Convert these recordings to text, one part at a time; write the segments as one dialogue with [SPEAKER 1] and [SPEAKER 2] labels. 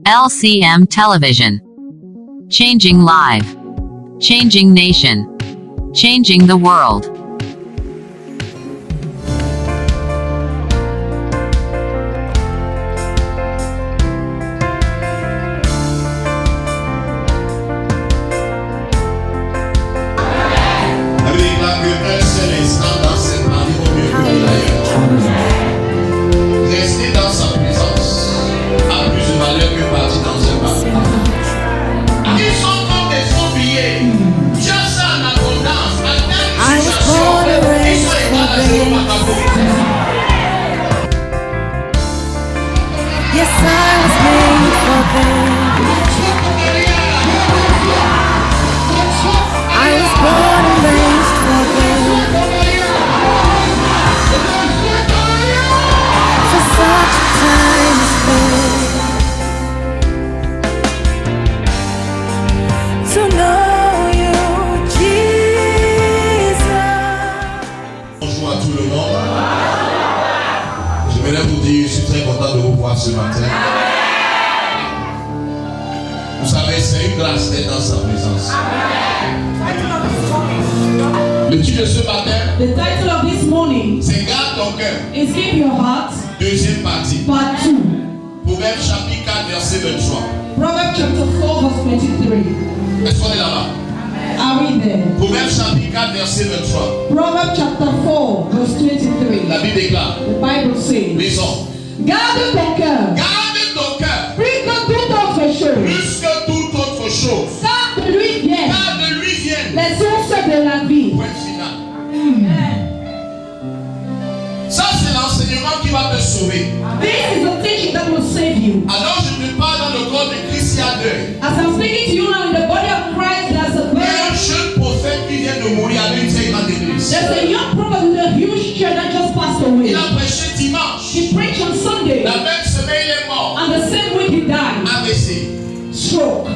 [SPEAKER 1] LCM Television. Changing life. Changing nation. Changing the world.
[SPEAKER 2] Rester dans sa présence a plus de valeur que partir dans un bar. Ils sont comme des faux billets. Tu as ça en abondance. À telle situation, ils sont égaux à zéro macabo.
[SPEAKER 3] Yes, I was made for them. I was born and raised for them. For such a time as this, to know you, Jesus.
[SPEAKER 2] Bonjour à tout le monde. Je voulais vous dire, je suis très content de vous voir ce matin. Vous savez, c'est une grâce d'être dans sa présence. Le titre de ce matin,
[SPEAKER 4] The title of this morning
[SPEAKER 2] c'est Garde ton cœur.
[SPEAKER 4] is Keep Your Heart,
[SPEAKER 2] Deuxième partie.
[SPEAKER 4] Part 2.
[SPEAKER 2] Proverbe chapitre 4, verset 23.
[SPEAKER 4] Proverbs chapter 4, verse 23.
[SPEAKER 2] Est-ce qu'on est là-bas?
[SPEAKER 4] Are we there?
[SPEAKER 2] Proverbe chapitre 4, verset 23.
[SPEAKER 4] Proverbs chapter 4, verse 23.
[SPEAKER 2] La Bible déclare.
[SPEAKER 4] The Bible says,
[SPEAKER 2] Lisons.
[SPEAKER 4] Garde ton cœur,
[SPEAKER 2] Garde ton cœur
[SPEAKER 4] plus que toute autre chose,
[SPEAKER 2] plus que toute autre chose.
[SPEAKER 4] car de lui viennent
[SPEAKER 2] Car de lui viennent.
[SPEAKER 4] les sources de la vie.
[SPEAKER 2] Point final. Ça, c'est l'enseignement qui va te sauver.
[SPEAKER 4] This is the teaching that will save you.
[SPEAKER 2] Alors, je te parle dans le corps de Christ, il y a deuil.
[SPEAKER 4] As I'm speaking to you now in the body of Christ, there's a
[SPEAKER 2] Il y a un
[SPEAKER 4] very
[SPEAKER 2] jeune prophète qui vient de mourir avec une très grande église.
[SPEAKER 4] there's a young prophet with a huge church that just passed away.
[SPEAKER 2] Il a prêché dimanche.
[SPEAKER 4] He preached on Sunday,
[SPEAKER 2] La même semaine, il est mort.
[SPEAKER 4] and the same week he died.
[SPEAKER 2] AVC.
[SPEAKER 4] Stroke.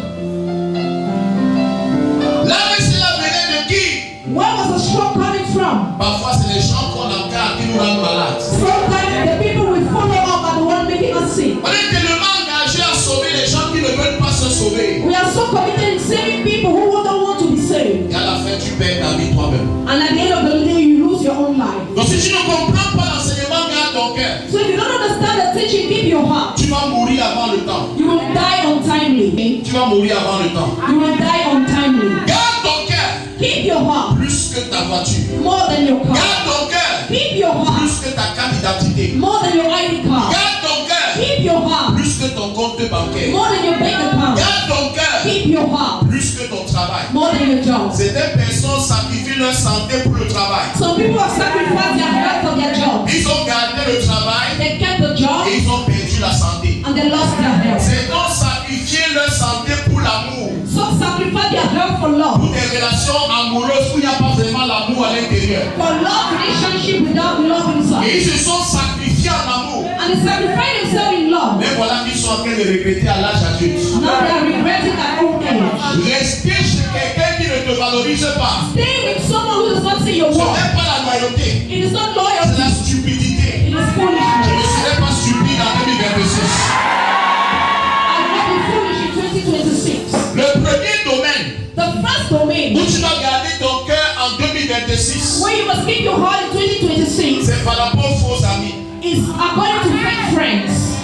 [SPEAKER 2] L'AVC, la venait de qui?
[SPEAKER 4] Where was the stroke coming from?
[SPEAKER 2] Parfois, c'est les gens qu'on encadre qui nous rendent malades.
[SPEAKER 4] Sometimes the people we follow up are the ones making us sick.
[SPEAKER 2] On est tellement engagé à sauver les gens qui ne veulent pas se sauver.
[SPEAKER 4] We are so committed in saving people who don't want to be saved.
[SPEAKER 2] Et à la fin, tu perds ta vie toi-même.
[SPEAKER 4] And at the end of the day, you lose your own life.
[SPEAKER 2] Donc, si tu ne comprends pas l'enseignement, garde ton cœur.
[SPEAKER 4] So if you don't understand the teaching, keep your heart.
[SPEAKER 2] Tu vas mourir avant le temps.
[SPEAKER 4] You will die untimely.
[SPEAKER 2] Tu vas mourir avant le temps.
[SPEAKER 4] You will die untimely.
[SPEAKER 2] Garde ton cœur
[SPEAKER 4] Keep your heart
[SPEAKER 2] plus que ta voiture.
[SPEAKER 4] more than your car.
[SPEAKER 2] Garde ton cœur
[SPEAKER 4] Keep your heart
[SPEAKER 2] plus que ta carte d'identité.
[SPEAKER 4] more than your ID card.
[SPEAKER 2] Garde ton cœur
[SPEAKER 4] Keep your heart
[SPEAKER 2] plus que ton compte bancaire.
[SPEAKER 4] more than your bank account.
[SPEAKER 2] Garde ton cœur
[SPEAKER 4] Keep your heart
[SPEAKER 2] plus que ton travail.
[SPEAKER 4] more than your job.
[SPEAKER 2] Certaines personnes sacrifient leur santé pour le travail.
[SPEAKER 4] Some people have sacrificed their health for their job.
[SPEAKER 2] Ils ont gardé le travail
[SPEAKER 4] They kept the job
[SPEAKER 2] et ils ont perdu la santé.
[SPEAKER 4] and they lost their health.
[SPEAKER 2] Certains ont sacrifié leur santé pour l'amour.
[SPEAKER 4] Some sacrifice their health for love.
[SPEAKER 2] Pour des relations amoureuses où il n'y a pas vraiment l'amour à l'intérieur.
[SPEAKER 4] For love relationship without love
[SPEAKER 2] Et
[SPEAKER 4] inside.
[SPEAKER 2] ils se sont sacrifiés en amour.
[SPEAKER 4] And they sacrifice themselves in love.
[SPEAKER 2] Mais voilà qu'ils sont en train de regretter à l'âge adulte.
[SPEAKER 4] Now they are regretting at old age.
[SPEAKER 2] Rester chez quelqu'un qui ne te valorise pas.
[SPEAKER 4] Stay with someone who does not see your
[SPEAKER 2] Ce
[SPEAKER 4] worth.
[SPEAKER 2] n'est pas la loyauté,
[SPEAKER 4] It is not
[SPEAKER 2] c'est
[SPEAKER 4] loyalty.
[SPEAKER 2] la stupidité.
[SPEAKER 4] It is
[SPEAKER 2] Je
[SPEAKER 4] foolishness.
[SPEAKER 2] ne serai pas stupide en 2026.
[SPEAKER 4] I will not be foolish in 2026.
[SPEAKER 2] Le premier domaine
[SPEAKER 4] The first domain
[SPEAKER 2] où tu dois garder ton cœur en 2026,
[SPEAKER 4] where you must keep your heart in 2026
[SPEAKER 2] c'est par rapport aux faux amis.
[SPEAKER 4] is according to fake friends.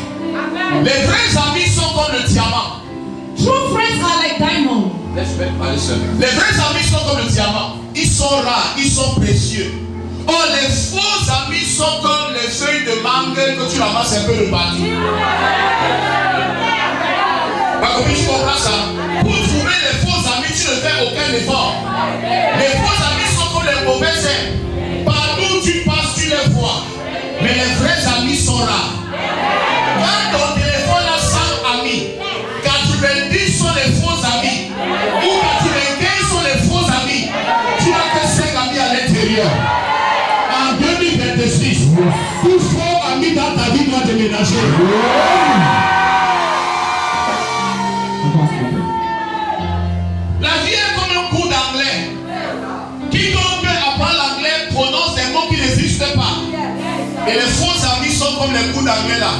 [SPEAKER 2] Les vrais amis sont comme le diamant.
[SPEAKER 4] True friends are like diamond.
[SPEAKER 2] Laisse-moi parler seul. Les vrais amis sont comme le diamant. Ils sont rares, ils sont précieux. Or, les faux amis sont comme les feuilles de mangue que tu ramasses un peu de partout. Bah, comment tu comprends ça? Pour trouver les faux amis, tu ne fais aucun effort. Les faux amis sont comme les mauvais airs. Partout où tu passes, tu les vois. Mais les vrais amis sont rares. Quand ton téléphone a 100 amis, 90 sont les faux amis. Ou 95 sont les faux amis. Tu n'as que 5 amis à l'intérieur. En 2026, tout faux ami dans ta vie doit déménager. La vie est comme un cours d'anglais. Quiconque peut apprendre l'anglais prononce des mots qui n'existent pas. Et les faux amis sont comme les cours d'anglais là.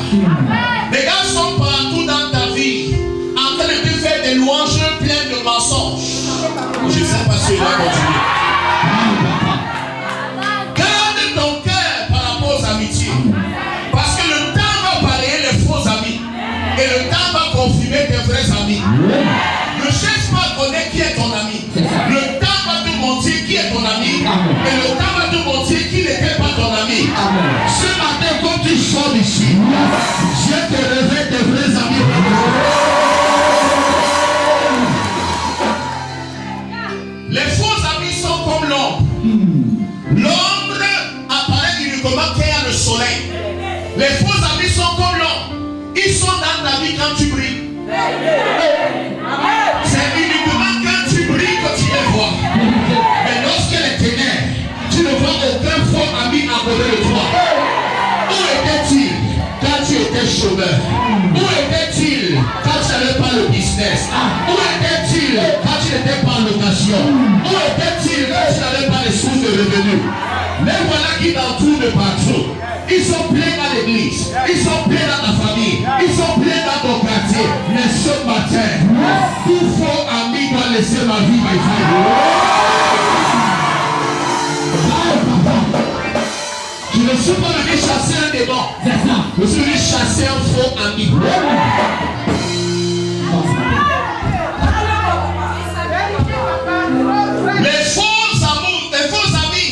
[SPEAKER 2] Les gars sont partout dans ta vie. cela continue. Garde ton cœur par rapport aux amitiés. Parce que le temps va balayer les faux amis. Et le temps va confirmer tes vrais amis. Ne cherche pas à connaître qui est ton ami. Le temps va te montrer qui est ton ami. Et le temps va te montrer qui n'était pas ton ami. Ce matin, quand tu sors d'ici, Dieu te révèle tes vrais amis. Les faux amis sont comme l'ombre. L'ombre apparaît uniquement quand il y a le soleil. Les faux amis sont comme l'ombre. Ils sont dans ta vie quand tu brilles. C'est uniquement quand tu brilles que tu les vois. Mais lorsqu'il est ténèbres, tu ne vois aucun faux ami à côté de toi. Où était-il quand tu étais chômeur? Où était-il quand tu n'avais pas le business? Où était-il quand tu n'étais pas en location? Où était-il quand tu n'avais pas les sources de revenus? Mais voilà qui t'entourent de partout. Ils sont pleins à l'église, ils sont pleins dans ta famille, ils sont pleins dans ton quartier. Mais ce matin, tout faux ami doit laisser ma vie, my friend. Je ne suis pas venu chasser un démon. Je suis venu chasser un faux ami. Les faux amis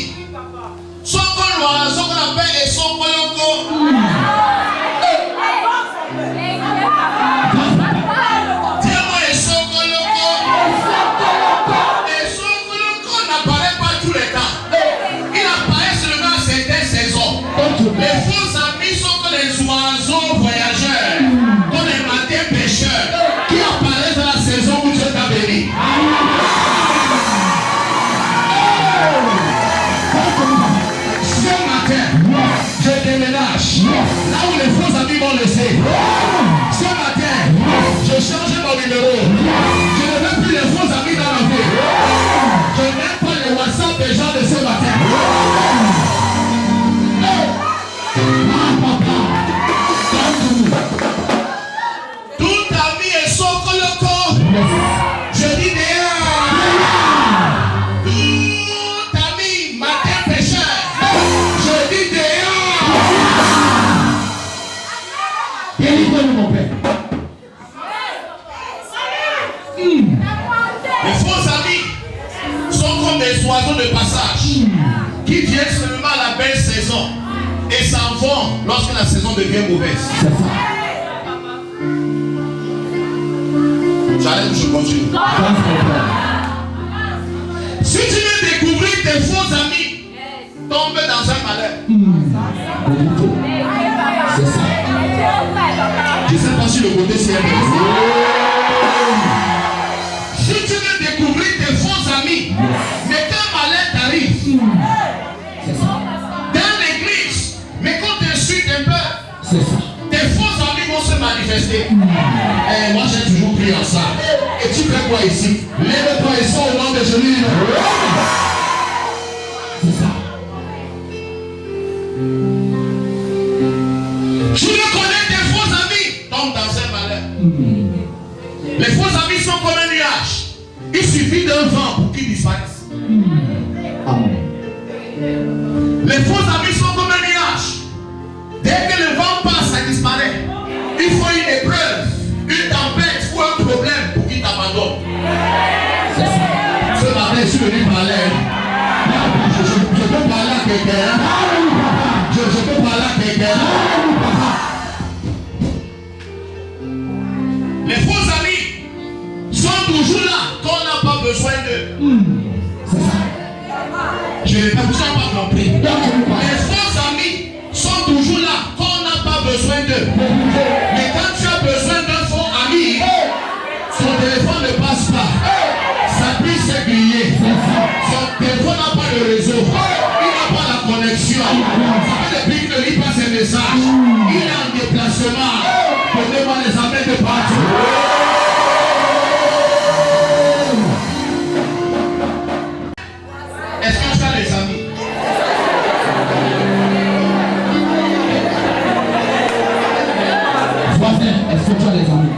[SPEAKER 2] sont comme l'oiseau qu'on appelle les sonkoloko. Dis-moi les sonkoloko. Les sonkoloko n'apparaissent pas tous les temps. Ils apparaissent seulement à certaines saisons. Les faux amis sont comme les oiseaux voyageurs, comme les matins pêcheurs, qui apparaissent dans la saison où Dieu t'a béni. Je déménage là où les faux amis m'ont laissé. Ce matin, je change mon numéro. Je ne veux plus les faux amis dans ma vie. Je n'aime pas les WhatsApp des gens de ce matin. Tout ami est sonkoloko. Je dis dehors. Tout ami matin pécheur. Je dis dehors. Délivre-nous mon Père. Les faux amis sont comme des oiseaux de passage qui viennent seulement à la belle saison et s'en vont lorsque la saison devient mauvaise. J'arrête, je continue. Si tu veux découvrir tes faux amis, tombe dans un malheur. C'est ça. Je ne sais pas si le côté c'est un peu. Si tu veux découvrir tes faux amis, mais quand malheur t'arrive, dans l'église, mais quand tu insultes un peu, tes faux amis vont se manifester. Et moi j'ai toujours prié en ça. Et tu fais quoi ici? Lève-toi et sors au nom de Jésus. C'est ça. Tu veux connaître tes faux amis, tombe dans un malheur. Les faux amis sont comme un nuage. Il suffit d'un vent pour qu'ils disparaissent. Les faux amis sont comme un nuage. Dès que le vent passe, ça disparaît. Il faut une épreuve, une tempête ou un problème pour qu'ils t'abandonnent. Ce matin, je suis venu parler. Je peux parler à quelqu'un. Je peux parler à quelqu'un. Les faux amis sont toujours là quand on n'a pas besoin d'eux. Je n'ai pas compris. Les faux amis sont toujours là quand on n'a pas besoin d'eux. Mais quand tu as besoin d'un faux ami, son téléphone ne passe pas. Sa puce s'est grillée. Son téléphone n'a pas de réseau. Il n'a pas la connexion. Ça fait depuis qu'il ne lit pas ses messages. Il est en déplacement. Donnez-moi les amis de partout. Est-ce que tu as les amis? Voisin, est-ce que tu as les amis?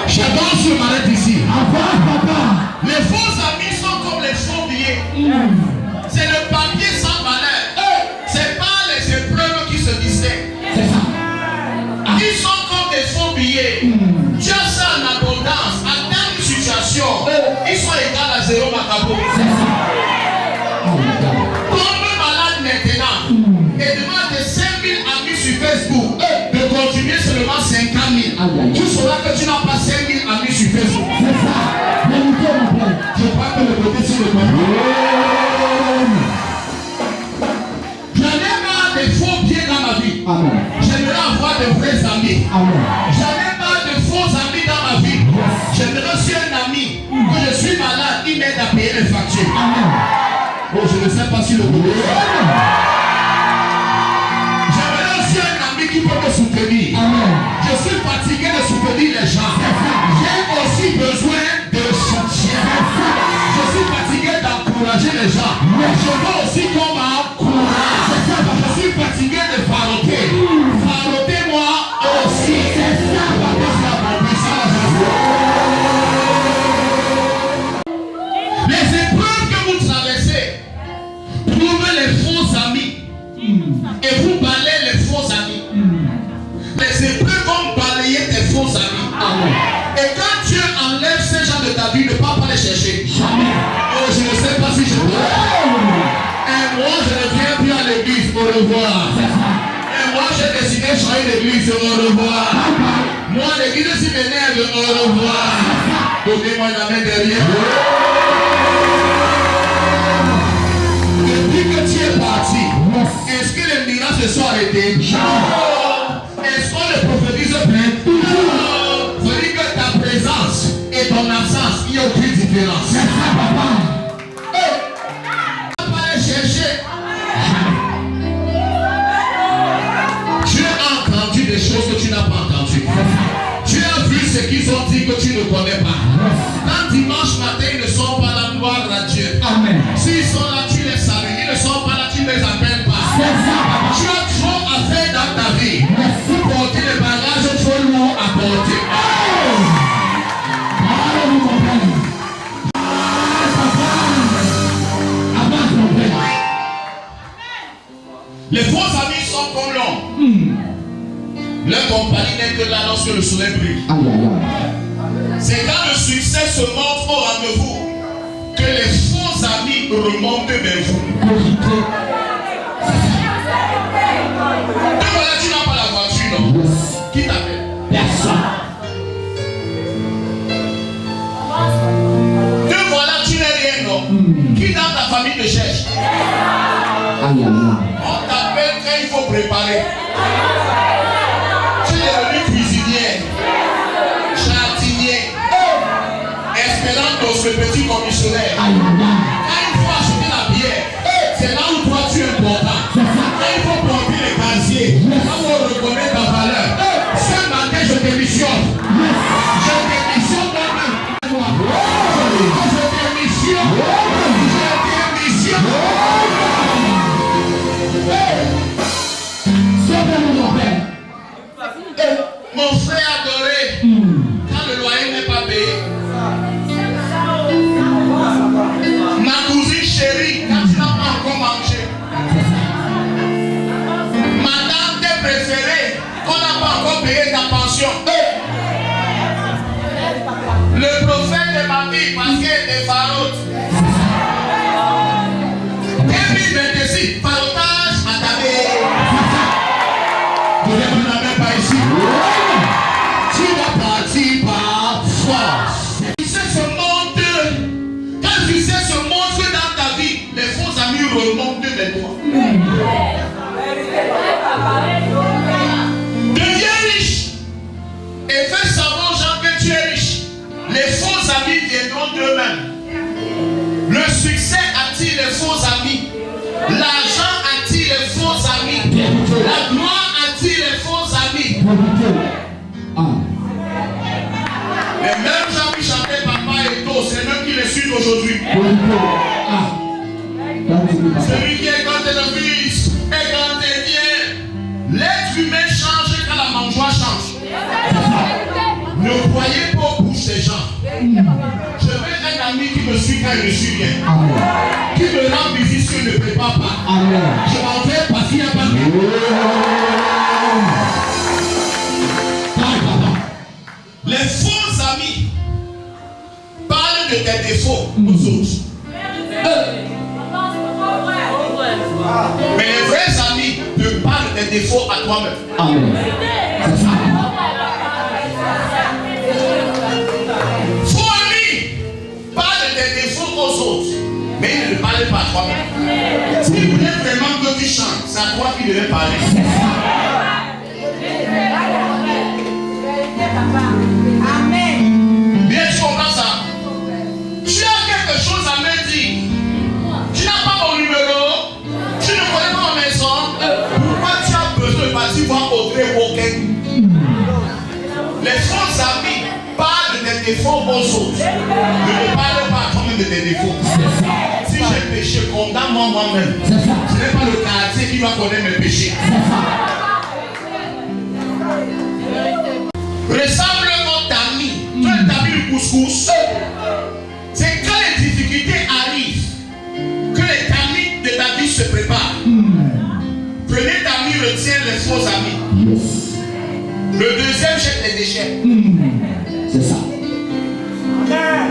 [SPEAKER 2] J'adore ce malade ici. Les faux amis
[SPEAKER 5] Amen.
[SPEAKER 2] J'aimerais avoir de vrais amis.
[SPEAKER 5] Amen.
[SPEAKER 2] Je n'ai pas de faux amis dans ma vie. J'aimerais aussi un ami que je suis malade, il m'aide à payer les factures.
[SPEAKER 5] Amen.
[SPEAKER 2] Bon, je ne sais pas si le gouvernement. J'aimerais aussi un ami qui peut me soutenir.
[SPEAKER 5] Amen.
[SPEAKER 2] Je suis fatigué de soutenir les gens. J'ai aussi besoin de soutien. Je suis fatigué d'encourager les gens. Je veux aussi qu'on m'encourage. Je suis fatigué de faroter. Farotez-moi aussi. Les épreuves que vous traversez trouvez les faux amis. Et vous balayez les faux amis. Les épreuves vont balayer tes faux amis. Et quand Dieu enlève ces gens de ta vie, ne pas les chercher. Oh, je ne sais pas si je peux. Et moi, je ne viens plus à l'église. Au revoir. Et moi, j'ai décidé de changer l'église. Au revoir. Moi, l'église s'y m'énerve. Au revoir. Donnez-moi la main derrière. Depuis que tu es parti, est-ce que les miracles se sont arrêtés? Est-ce qu'on le prophétise plein? Je dis que ta présence et ton absence, il n'y a aucune différence. Tu ne vas pas aller chercher. Tu as entendu des choses que tu n'as pas entendues. Tu as vu ce qu'ils ont dit que tu ne connais pas. Quand dimanche matin, ils ne sont pas là, gloire à Dieu.
[SPEAKER 5] Amen.
[SPEAKER 2] S'ils sont là, tu les salues. Ils ne sont pas là, tu ne les appelles pas. Tu as trop à faire dans ta vie. Pour porter les bagages trop lourds à porter. Les faux amis sont comme l'homme. Leur compagnie n'est que là lorsque le soleil brille. C'est quand le succès se montre au rendez-vous que les faux amis remontent vers vous. Et voilà, tu n'as pas la voiture, non? Qui t'appelle?
[SPEAKER 5] Personne.
[SPEAKER 2] Et voilà, tu n'es rien, non? Qui dans ta famille te cherche? On t'appelle quand il faut préparer. Tu es devenu cuisinière, jardinier, Espérantos, le petit commissionnaire. Quand il faut acheter la bière, c'est là où toi tu es important. Quand il faut porter les casiers, là où on reconnaît ta valeur. Ce matin, je démissionne. Je démissionne moi-même. Je démissionne. Mon frère adoré, quand le loyer n'est pas payé, ma cousine chérie, quand tu n'as pas encore mangé, ma tante préférée, qu'on n'a pas encore payé ta pension, le prophète de ma vie, parce qu'elle était farote. 2026, farotage à ta vie. Vous n'avez même pas ici. Tu vas partir par force. Tu sais ce monde, quand tu sais ce monde que dans ta vie, les faux amis remontent vers toi. Deviens riche et fais savoir aux gens que tu es riche. Les faux amis viendront d'eux-mêmes. Le succès attire les faux amis. L'argent attire les faux amis. La gloire attire les faux amis. Les mêmes gens qui chantaient Papa et To, c'est eux qui les suivent aujourd'hui. Celui qui est quand le fils et quand t'es bien. L'être humain change quand la mangeoire change. Ne croyez pas aux bouches des gens. Je veux un ami qui me suit quand je suis bien. Qui me rend visite si je ne prépare pas. Je m'en vais parce qu'il n'y a pas de Les faux amis parlent de tes défauts aux autres. Mais les vrais amis te parlent de tes défauts à toi-même. Faux amis parlent de tes défauts aux autres. Mais ils ne parlent pas à toi-même. Si vous voulez vraiment que tu chantes, c'est à toi qui devais parler. enfant Audrey Walker. Les faux amis parlent de tes défauts aux autres. Ne parle pas toi-même de tes défauts. Si j'ai péché, condamne-moi moi-même. Ce n'est pas le quartier qui doit connaître mes péchés. Ressemble notre ami. Toi, l'ami du couscous. C'est quand les difficultés arrivent que les amis de ta vie se préparent. Premier ami retient les faux amis. Le deuxième jette les déchets.
[SPEAKER 5] C'est ça.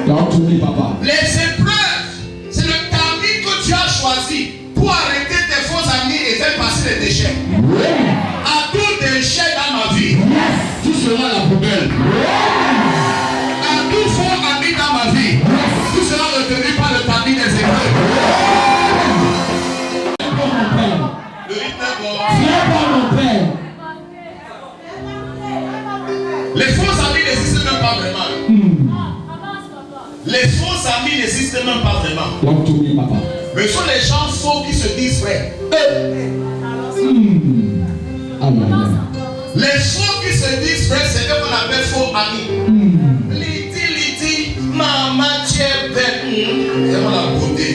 [SPEAKER 5] Donc, tu dis, papa.
[SPEAKER 2] Les épreuves, c'est le ami que tu as choisi pour arrêter tes faux amis et faire passer les déchets. À tout déchet dans ma vie,
[SPEAKER 5] Tu seras la poubelle.
[SPEAKER 2] à tout faux ami dans ma vie, tu seras retenu par le tamis des épreuves. Le rythme est bon.
[SPEAKER 5] Viens par mon père.
[SPEAKER 2] Les faux amis n'existent même pas vraiment. Les faux amis n'existent même pas vraiment.
[SPEAKER 5] Donc, tu dis, papa.
[SPEAKER 2] Mais ce sont les gens faux qui se disent vrais. Les faux qui se disent vrais, c'est ce qu'on appelle faux amis. Liti, maman, tu es belle. C'est la beauté.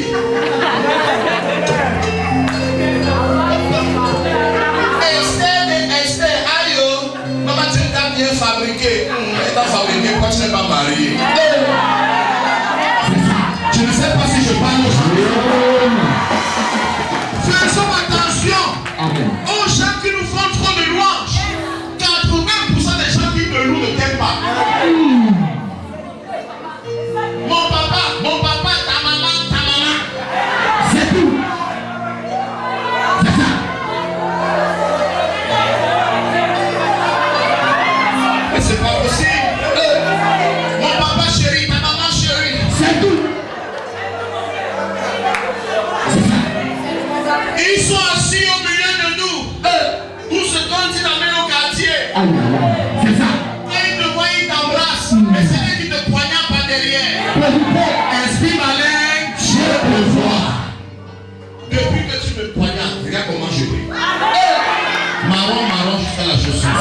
[SPEAKER 2] Esther, aïe, maman, tu t'as bien fabriqué. Elle t'a fabriqué, pourquoi tu n'es pas mariée? Je ne sais pas si je parle aux gens. Faisons attention aux gens qui nous font trop de louanges. 80% des gens qui me louent ne t'aiment pas. Mon papa, ta maman.
[SPEAKER 5] C'est tout. C'est ça.
[SPEAKER 2] Mais c'est pas possible. Mon papa chéri, ta maman chérie.
[SPEAKER 5] C'est tout.
[SPEAKER 2] Ils sont assis au milieu de nous. Tout ce qu'on dit dans le quartier.
[SPEAKER 5] C'est ça.
[SPEAKER 2] Quand ils te voient, ils t'embrassent. Mais c'est eux qui te poignardent par derrière. Esprit malin,
[SPEAKER 5] Je te vois.
[SPEAKER 2] depuis que tu me poignardes, regarde comment je vais. Marron jusqu'à la chaussure.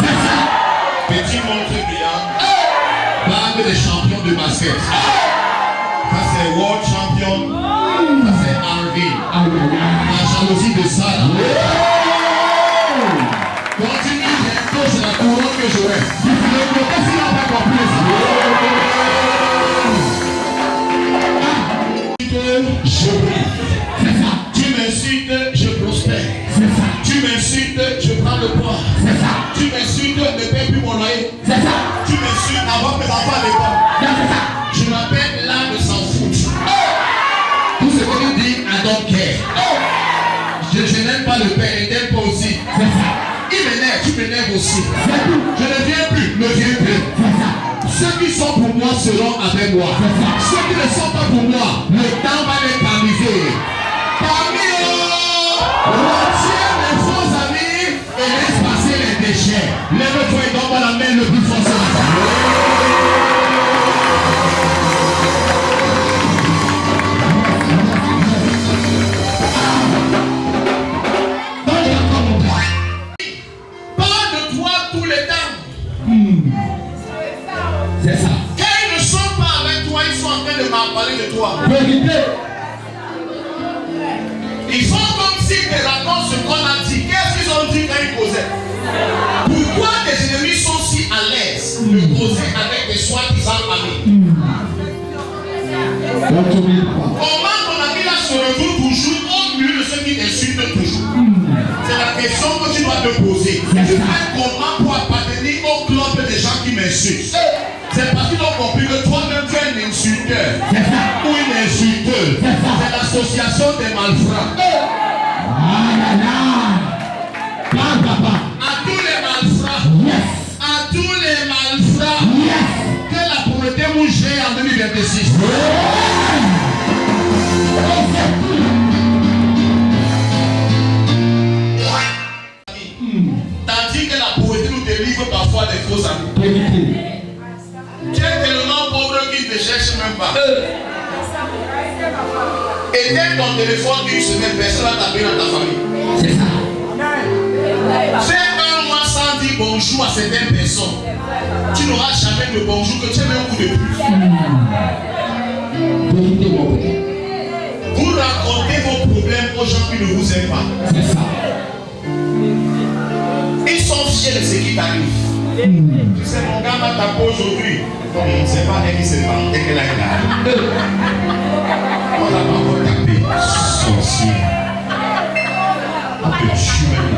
[SPEAKER 2] Petit montre brillant. Bague des champions de basket. Ça c'est World Champion. Ça c'est Harvey. La jalousie de ça là. Continue, bientôt c'est la couronne que j'aurai. Le côté s'il n'a pas compris.
[SPEAKER 5] Je brille. C'est ça.
[SPEAKER 2] Tu m'insultes, je prospère.
[SPEAKER 5] C'est ça.
[SPEAKER 2] Tu m'insultes, je prends le poids.
[SPEAKER 5] C'est ça.
[SPEAKER 2] Tu m'insultes, ne paie plus mon loyer.
[SPEAKER 5] C'est ça.
[SPEAKER 2] Tu m'insultes avant mes enfants à l'école.
[SPEAKER 5] C'est ça.
[SPEAKER 2] Je m'appelle l'art de s'en foutre. Tout ce que tu dis, I don't care. Je n'aime pas le père, il n'aime pas aussi.
[SPEAKER 5] C'est ça.
[SPEAKER 2] Il m'énerve, tu m'énerves aussi.
[SPEAKER 5] C'est tout.
[SPEAKER 2] Je ne viens plus, ne viens plus.
[SPEAKER 5] C'est ça.
[SPEAKER 2] Ceux qui sont pour moi seront avec moi. Ceux qui ne sont pas pour moi, le temps va les tamiser. Parmi eux, retiens mes faux amis et laisse passer les déchets. Lève-toi et donne-moi la main le plus fort ce matin. Parle de toi tout le temps.
[SPEAKER 5] C'est ça.
[SPEAKER 2] Quand ils ne sont pas avec toi, ils sont en train de m'en parler de toi.
[SPEAKER 5] Vérité.
[SPEAKER 2] Ils font comme si tes racontes ce qu'on a dit. Qu'est-ce qu'ils ont dit quand ils causaient? Pourquoi tes ennemis sont si à l'aise de causer avec des soi-disant amis?
[SPEAKER 5] Donc, tu dis, papa.
[SPEAKER 2] Comment ton ami là se retrouve toujours au milieu de ceux qui t'insultent toujours? C'est la question que tu dois te poser. Tu fais comment pour appartenir au club des gens qui m'insultent? C'est parce qu'ils ont compris que toi-même tu es un insulteur ou une insulteuse. C'est l'association des malfrats. À tous les malfrats, à tous les malfrats, que la pauvreté vous gère en 2026. Tandis que la pauvreté nous délivre parfois des faux amis. Tu es tellement pauvre qu'ils ne te cherchent même pas. Éteins ton téléphone une semaine, personne va t'appeler dans ta famille.
[SPEAKER 5] C'est ça.
[SPEAKER 2] Fais un mois sans bonjour à certaines personnes, tu n'auras jamais de bonjour que tu aies un coup de plus.
[SPEAKER 5] Vérité, mon père.
[SPEAKER 2] Vous racontez vos problèmes aux gens qui ne vous aiment pas.
[SPEAKER 5] C'est ça.
[SPEAKER 2] Ils sont fiers de ce qui t'arrive. Tu sais, mon gars m'a tapé aujourd'hui. Bon, c'est pas elle qui s'est vantée qu'elle a eu là. On l'a pas encore tapé. Sorcier. On peut tuer même.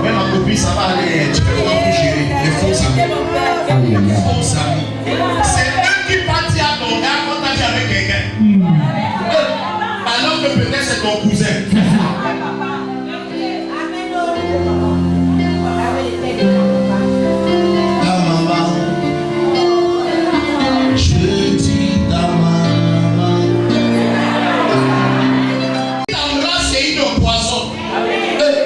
[SPEAKER 2] Même ma copine, ça va aller. Tu peux voir pour gérer les faux amis. Les faux amis. C'est eux qui partent à ton gars quand tu as vu avec quelqu'un. Alors que peut-être c'est ton cousin. Ta maman, je dis ta maman. L'embrasse c'est une poison.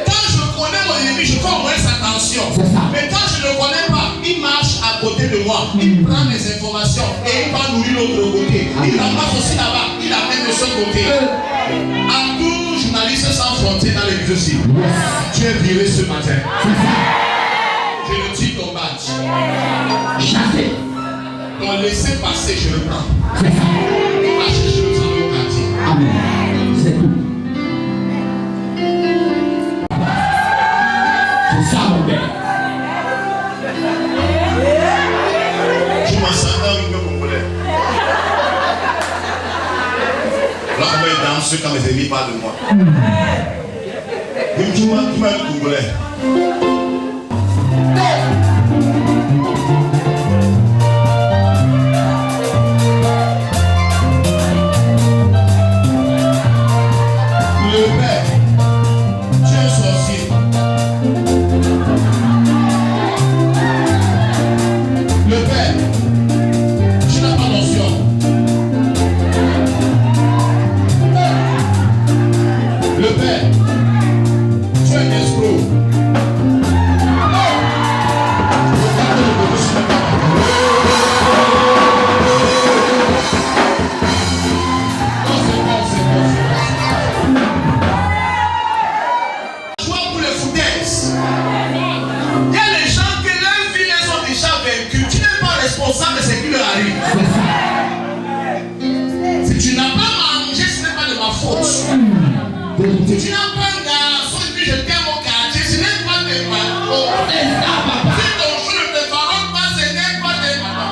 [SPEAKER 2] Quand je connais mon ennemi, je fais au moins attention. Mais quand je ne le connais pas, il marche à côté de moi. Il prend les informations et il va nourrir l'autre côté. Il ramasse aussi là-bas, il amène de ce côté. À tout journaliste sans frontières dans l'église aussi. Tu es viré ce matin. Je le dis ton badge.
[SPEAKER 5] Chassé.
[SPEAKER 2] Ton laisser passer, je le prends.
[SPEAKER 5] C'est ça.
[SPEAKER 2] Va chercher le sang au quartier.
[SPEAKER 5] Amen. C'est tout. C'est ça, mon père.
[SPEAKER 2] Je m'en sens un peu congolais. Là, on va danser quand mes ennemis parlent de moi. Tu m'as congolais. Le père, tu es un sorcier. Le père, tu n'as pas notion. Le père, tu es un escroc. Regardez le bébé sur le papa. Non, c'est bon, c'est bon, c'est bon. Joie pour les foutaises. Il y a les gens que leur vie les ont déjà vaincus. Tu n'es pas responsable de ce qui leur arrive. Si tu n'as pas mangé, ce n'est pas de ma faute. Si tu n'as pas un garçon et puis je t'aime au quartier, ce n'est pas de ma faute. Si ton jour ne te farote pas, ce n'est pas de ma faute.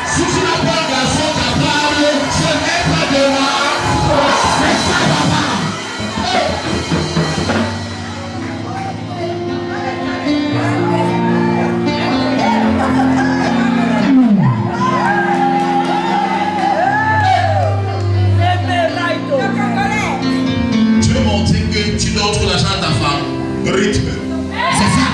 [SPEAKER 2] Si tu n'as pas un garçon capable, ce n'est pas de ma faute. C'est ça, papa. Tu veux montrer que tu donnes trop l'argent à ta femme. Rythme.
[SPEAKER 5] C'est ça.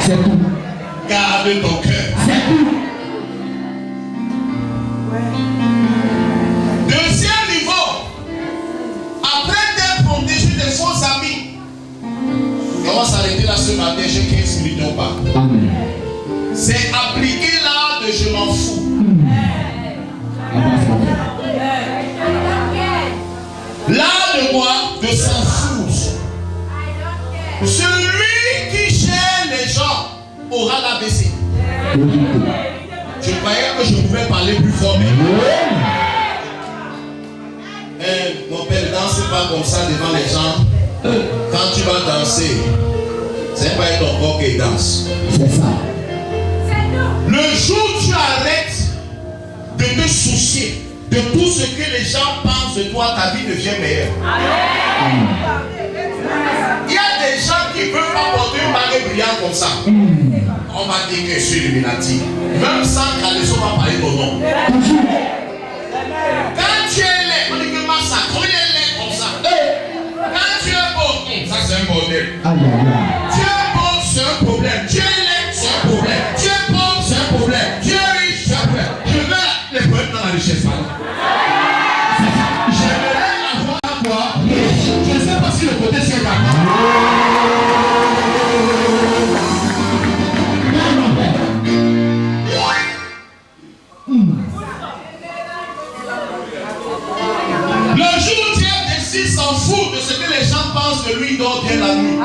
[SPEAKER 5] C'est tout.
[SPEAKER 2] Garde ton cœur.
[SPEAKER 5] C'est tout.
[SPEAKER 2] Deuxième niveau, après d'être protégé des faux amis, on va s'arrêter là ce matin, j'ai 15 minutes ou pas.
[SPEAKER 5] Amen.
[SPEAKER 2] C'est appliquer l'art de je m'en fous. L'art de quoi? De s'en foutre. Celui qui gère les gens aura l'ABC. Je croyais que je pouvais parler plus fort, mais mon père, danse pas comme ça devant les gens. Quand tu vas danser, c'est pas ton corps qui danse.
[SPEAKER 5] C'est ça.
[SPEAKER 2] Le jour où tu arrêtes de te soucier de tout ce que les gens pensent de toi, ta vie devient meilleure. Il y a des gens qui ne peuvent pas porter une baguette brillante comme ça. On va dire que je suis Illuminati. Même sans caleçon, on va parler ton nom. Quand tu es laid, on dit que Massa, quand il est laid comme ça. Quand tu es beau, ça c'est un bordel. Tu es beau, c'est un problème. Tu es laid, c'est un problème. Tu es pauvre, c'est un problème. Tu es riche, c'est un problème. Je veux les problèmes dans la richesse. J'aimerais avoir quoi? Je ne sais pas si le côté c'est d'accord. Le jour où Dieu décide s'en fout de ce que les gens pensent de lui, il dort bien la nuit.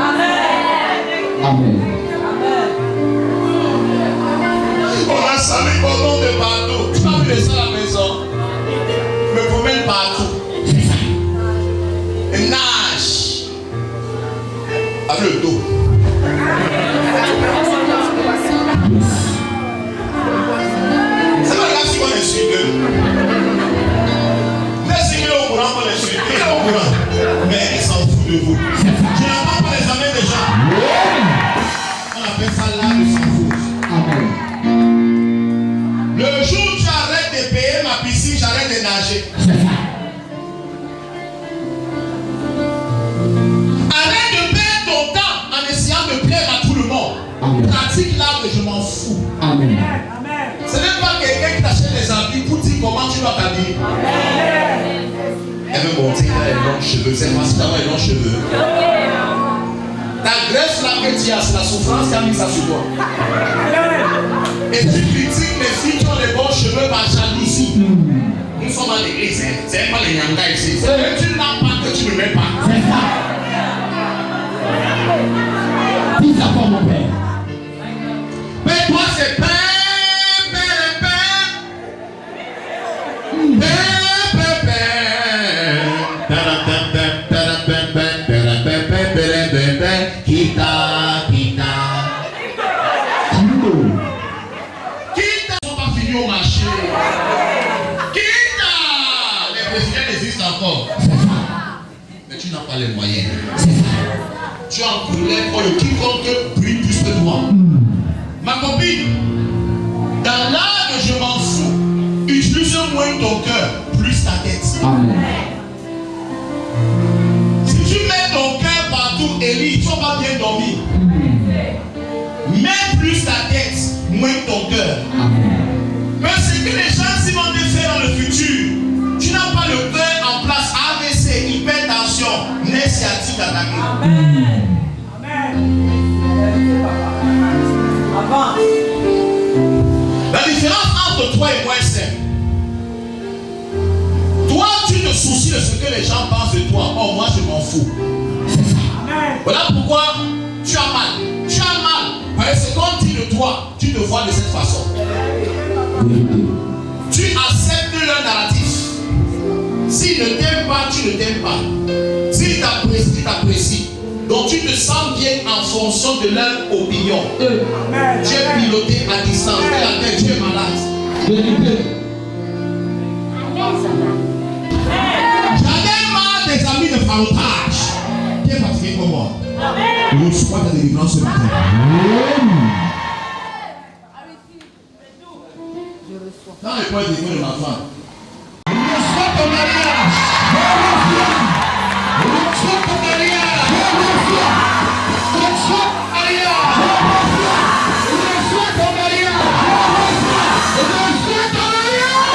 [SPEAKER 5] Amen.
[SPEAKER 2] On a salé cordon de partout. Tu m'as vu laisser à la maison. Je me promène partout. Et nage. Avec le dos. C'est pas grave si on est sûr d'eux. Mais si il est au courant, on est sûr. Il est au courant. Mais il s'en fout de vous. Je n'entends pas les amis des gens. On appelle ça l'art de s'en foutre.
[SPEAKER 5] Amen.
[SPEAKER 2] Le jour où tu arrêtes de payer ma piscine, j'arrête de nager. Arrête de perdre ton temps en essayant de plaire à tout le monde.
[SPEAKER 5] Amen.
[SPEAKER 2] Pratique l'art de je m'en fous.
[SPEAKER 5] Amen.
[SPEAKER 2] Ce n'est pas quelqu'un qui t'achète des habits pour dire comment tu dois t'habiller. Elle veut monter, elle a les longs cheveux. C'est facile d'avoir les longs cheveux. Ta graisse là que tu as, c'est la souffrance qui a mis ça sur toi. Et tu critiques les filles qui ont les bons cheveux par jalousie. Nous sommes à l'église, c'est pas les nyanga ici. Tu n'as pas que tu ne mets pas.
[SPEAKER 5] C'est ça. Dis ça pour mon père.
[SPEAKER 2] Mais toi c'est pain. Kita sont pas finis au marché. Kita, les présidents existent encore. Mais tu n'as pas les moyens. Tu es en colère pour le quiconque brille plus que toi. Ma copine, dans l'art de je m'en fous, utilise moins ton cœur, plus ta tête.
[SPEAKER 5] Amen.
[SPEAKER 2] Si tu mets ton cœur partout, Élie, tu ne vas pas bien dormir. Mets plus ta tête, moins ton cœur. Mais ce que les gens s'y vont te faire dans le futur, tu n'as pas le cœur en place, AVC, hypertension, nerf sciatique attaqué. La différence entre toi et moi est simple. Toi, tu te soucies de ce que les gens pensent de toi. Oh, moi, je m'en fous. Voilà pourquoi tu as mal. Tu as mal. Parce que quand dit de toi, tu te vois de cette façon. Tu acceptes leur narratif. S'ils ne t'aiment pas, tu ne t'aimes pas. S'ils t'apprécient, tu t'apprécies. Donc tu te sens bien en fonction de leur opinion. Tu es piloté à distance. Tu es malade. J'en ai marre des amis de frontage. Qui est fatigué comme moi? Reçois ta délivrance ce matin. Dans le point de vue de ma femme. Reçois ton mariage. Reçois ton mariage. Reçois ton mariage. Reçois ton mariage. Reçois ton mariage.